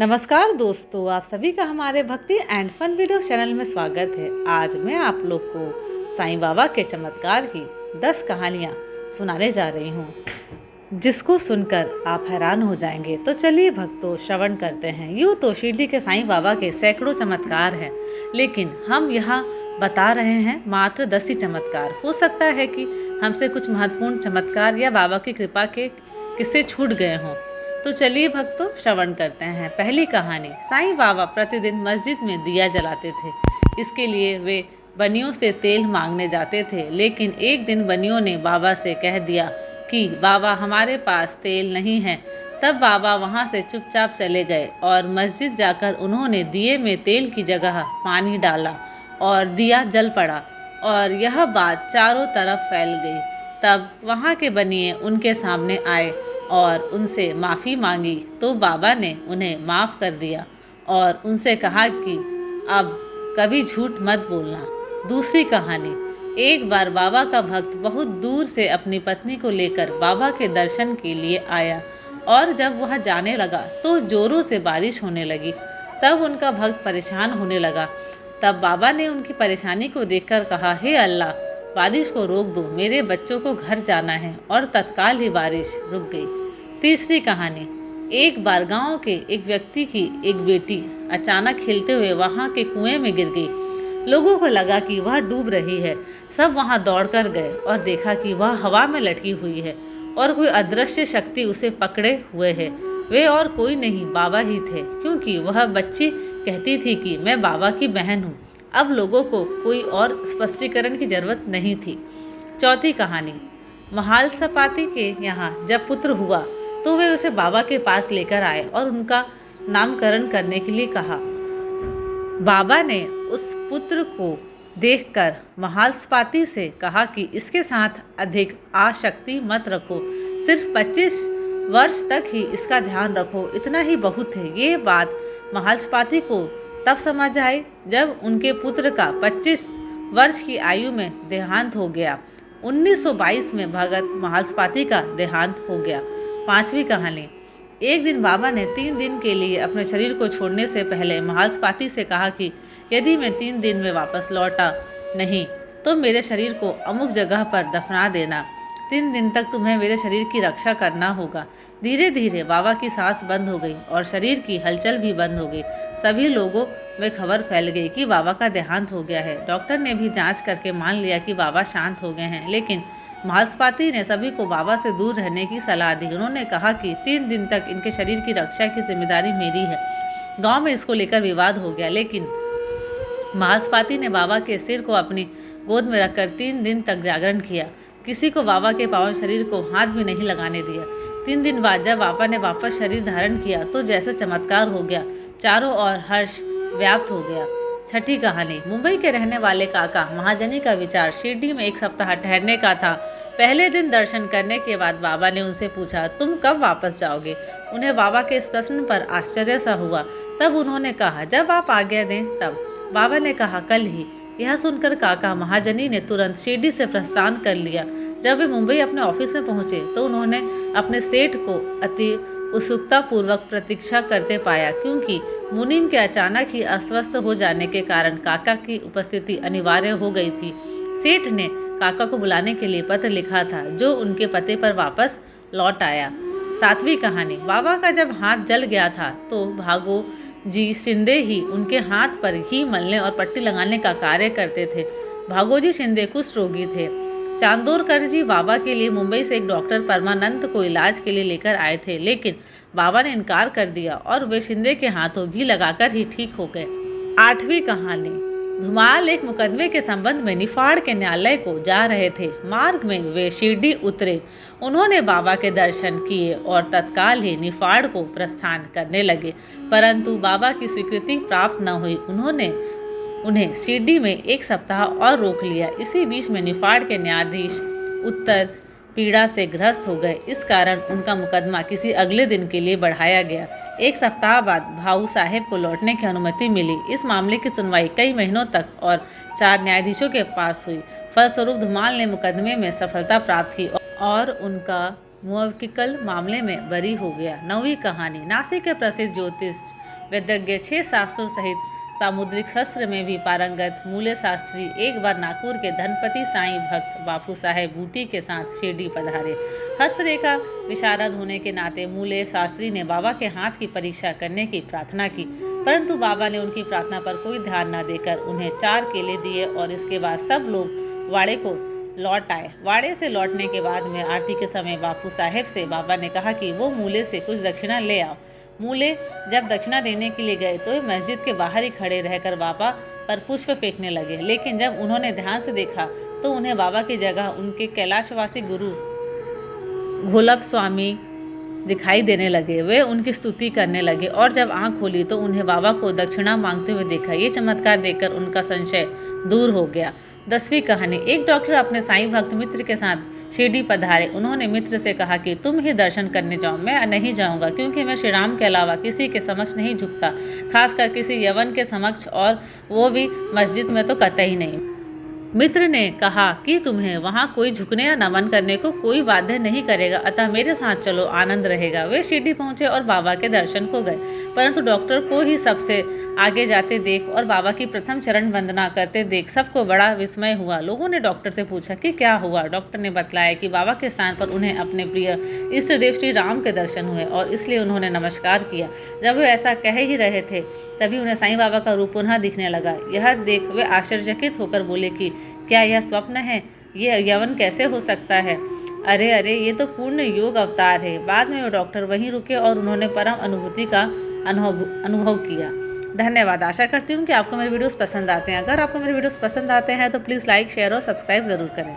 नमस्कार दोस्तों, आप सभी का हमारे भक्ति एंड फन वीडियो चैनल में स्वागत है। आज मैं आप लोग को साईं बाबा के चमत्कार की 10 कहानियाँ सुनाने जा रही हूँ, जिसको सुनकर आप हैरान हो जाएंगे। तो चलिए भक्तों, श्रवण करते हैं। यूँ तो शिरडी के साईं बाबा के सैकड़ों चमत्कार हैं, लेकिन हम यहाँ बता रहे हैं मात्र 10 ही चमत्कार। हो सकता है कि हमसे कुछ महत्वपूर्ण चमत्कार या बाबा की कृपा के किस्से छूट गए हों। तो चलिए भक्तों, श्रवण करते हैं। पहली कहानी। साईं बाबा प्रतिदिन मस्जिद में दिया जलाते थे। इसके लिए वे बनियों से तेल मांगने जाते थे, लेकिन एक दिन बनियों ने बाबा से कह दिया कि बाबा हमारे पास तेल नहीं है। तब बाबा वहां से चुपचाप चले गए और मस्जिद जाकर उन्होंने दिए में तेल की जगह पानी डाला और दिया जल पड़ा और यह बात चारों तरफ फैल गई। तब वहाँ के बनिए उनके सामने आए और उनसे माफ़ी मांगी, तो बाबा ने उन्हें माफ़ कर दिया और उनसे कहा कि अब कभी झूठ मत बोलना। दूसरी कहानी। एक बार बाबा का भक्त बहुत दूर से अपनी पत्नी को लेकर बाबा के दर्शन के लिए आया और जब वह जाने लगा तो जोरों से बारिश होने लगी। तब उनका भक्त परेशान होने लगा। तब बाबा ने उनकी परेशानी को देखकर कहा, हे अल्लाह, बारिश को रोक दो, मेरे बच्चों को घर जाना है। और तत्काल ही बारिश रुक गई। तीसरी कहानी। एक बार गांव के एक व्यक्ति की एक बेटी अचानक खेलते हुए वहां के कुएं में गिर गई। लोगों को लगा कि वह डूब रही है। सब वहां दौड़कर गए और देखा कि वह हवा में लटकी हुई है और कोई अदृश्य शक्ति उसे पकड़े हुए है। वे और कोई नहीं, बाबा ही थे, क्योंकि वह बच्ची कहती थी कि मैं बाबा की बहन हूँ। अब लोगों को कोई और स्पष्टीकरण की जरूरत नहीं थी। चौथी कहानी। महालसापाती के यहाँ जब पुत्र हुआ तो वे उसे बाबा के पास लेकर आए और उनका नामकरण करने के लिए कहा। बाबा ने उस पुत्र को देखकर महालसापाती से कहा कि इसके साथ अधिक आसक्ति मत रखो, सिर्फ 25 वर्ष तक ही इसका ध्यान रखो, इतना ही बहुत है। ये बात महालसापाती को तब समझ आई जब उनके पुत्र का 25 वर्ष की आयु में देहांत हो गया। 1922 में भगत महालसापाती का देहांत हो गया। पांचवी कहानी। एक दिन बाबा ने 3 दिन के लिए अपने शरीर को छोड़ने से पहले महालसापाती से कहा कि यदि मैं 3 दिन में वापस लौटा नहीं तो मेरे शरीर को अमुक जगह पर दफना देना। 3 दिन तक तुम्हें मेरे शरीर की रक्षा करना होगा। धीरे धीरे बाबा की सांस बंद हो गई और शरीर की हलचल भी बंद हो गई। सभी लोगों में खबर फैल गई कि बाबा का देहांत हो गया है। डॉक्टर ने भी जांच करके मान लिया कि बाबा शांत हो गए हैं, लेकिन महालसापाती ने सभी को बाबा से दूर रहने की सलाह दी। उन्होंने कहा कि 3 दिन तक इनके शरीर की रक्षा की जिम्मेदारी मेरी है। गांव में इसको लेकर विवाद हो गया, लेकिन महालसापाती ने बाबा के सिर को अपनी गोद में रखकर 3 दिन तक जागरण किया। किसी को बाबा के पावन शरीर को हाथ भी नहीं लगाने दिया। 3 दिन बाद जब बाबा ने वापस शरीर धारण किया तो जैसा चमत्कार हो गया, चारों ओर हर्ष व्याप्त हो गया। छठी कहानी। मुंबई के रहने वाले काका महाजनी का विचार शिरडी में 1 सप्ताह ठहरने का था। पहले दिन दर्शन करने के बाद बाबा ने उनसे पूछा, तुम कब वापस जाओगे? उन्हें बाबा के इस प्रश्न पर आश्चर्य सा हुआ। तब उन्होंने कहा, जब आप आज्ञा दें तब। बाबा ने कहा, कल ही। यह सुनकर काका महाजनी ने तुरंत शिरडी से प्रस्थान कर लिया। जब वे मुंबई अपने ऑफिस में पहुंचे तो उन्होंने अपने सेठ को अति उत्सुकता पूर्वक प्रतीक्षा करते पाया, क्योंकि मुनीम के अचानक ही अस्वस्थ हो जाने के कारण काका की उपस्थिति अनिवार्य हो गई थी। सेठ ने काका को बुलाने के लिए पत्र लिखा था, जो उनके पते पर वापस लौट आया। 7वीं कहानी। बाबा का जब हाथ जल गया था तो भागो जी शिंदे ही उनके हाथ पर घी मलने और पट्टी लगाने का कार्य करते थे। भागोजी शिंदे कुष्ठ रोगी थे। चांदोरकर जी बाबा के लिए मुंबई से एक डॉक्टर परमानंद को इलाज के लिए लेकर आए थे, लेकिन बाबा ने इनकार कर दिया और वे शिंदे के हाथों घी लगाकर ही ठीक हो गए। 8वीं कहानी। धुमाल एक मुकदमे के संबंध में निफाड़ के न्यायालय को जा रहे थे। मार्ग में वे शिरडी उतरे। उन्होंने बाबा के दर्शन किए और तत्काल ही निफाड़ को प्रस्थान करने लगे, परंतु बाबा की स्वीकृति प्राप्त न हुई। उन्होंने उन्हें शिरडी में 1 सप्ताह और रोक लिया। इसी बीच में निफाड़ के न्यायाधीश उत्तर पीड़ा से ग्रस्त हो गए। इस कारण उनका मुकदमा किसी अगले दिन के लिए बढ़ाया गया। 1 सप्ताह बाद भाऊ साहेब को लौटने की अनुमति मिली। इस मामले की सुनवाई कई महीनों तक और 4 न्यायाधीशों के पास हुई। फलस्वरूप धुमाल ने मुकदमे में सफलता प्राप्त की और उनका मुवक्किल मामले में बरी हो गया। 9वीं कहानी। नासिक के प्रसिद्ध ज्योतिष वेदज्ञ 6 शास्त्रों सहित सामुद्रिक शस्त्र में भी पारंगत मूले शास्त्री एक बार नागपुर के धनपति साईं भक्त बापू साहेब बूटी के साथ शिरडी पधारे। हस्तरेखा विशारद होने के नाते मूले शास्त्री ने बाबा के हाथ की परीक्षा करने की प्रार्थना की, परंतु बाबा ने उनकी प्रार्थना पर कोई ध्यान न देकर उन्हें 4 केले दिए और इसके बाद सब लोग वाड़े को लौट आए। वाड़े से लौटने के बाद में आरती के समय बापू साहेब से बाबा ने कहा कि वो मूले से कुछ दक्षिणा ले आओ। मूले जब दक्षिणा देने के लिए गए तो वे मस्जिद के बाहर ही खड़े रहकर बाबा पर पुष्प फेंकने लगे, लेकिन जब उन्होंने ध्यान से देखा तो उन्हें बाबा की जगह उनके कैलाशवासी गुरु घोलप स्वामी दिखाई देने लगे। वे उनकी स्तुति करने लगे और जब आंख खोली तो उन्हें बाबा को दक्षिणा मांगते हुए देखा। ये चमत्कार देखकर उनका संशय दूर हो गया। 10वीं कहानी। एक डॉक्टर अपने साईं भक्त मित्र के साथ शिरडी पधारे। उन्होंने मित्र से कहा कि तुम ही दर्शन करने जाओ, मैं नहीं जाऊंगा, क्योंकि मैं श्री राम के अलावा किसी के समक्ष नहीं झुकता, खासकर किसी यवन के समक्ष, और वो भी मस्जिद में तो कतई नहीं। मित्र ने कहा कि तुम्हें वहाँ कोई झुकने या नमन करने को कोई बाध्य नहीं करेगा, अतः मेरे साथ चलो, आनंद रहेगा। वे शिरडी पहुँचे और बाबा के दर्शन को गए, परंतु डॉक्टर को ही सबसे आगे जाते देख और बाबा की प्रथम चरण वंदना करते देख सबको बड़ा विस्मय हुआ। लोगों ने डॉक्टर से पूछा कि क्या हुआ। डॉक्टर ने बतलाया कि बाबा के स्थान पर उन्हें अपने प्रिय इष्ट देव श्री राम के दर्शन हुए और इसलिए उन्होंने नमस्कार किया। जब वे ऐसा कह ही रहे थे तभी उन्हें साईं बाबा का रूप पुनः दिखने लगा। यह देख वे आश्चर्यचकित होकर बोले कि क्या यह स्वप्न है? ये यवन कैसे हो सकता है? अरे अरे, ये तो पूर्ण योग अवतार है। बाद में वो डॉक्टर वहीं रुके और उन्होंने परम अनुभूति का अनुभव किया। धन्यवाद। आशा करती हूँ कि आपको मेरे वीडियोस पसंद आते हैं। अगर आपको मेरे वीडियोस पसंद आते हैं तो प्लीज़ लाइक, शेयर और सब्सक्राइब ज़रूर करें।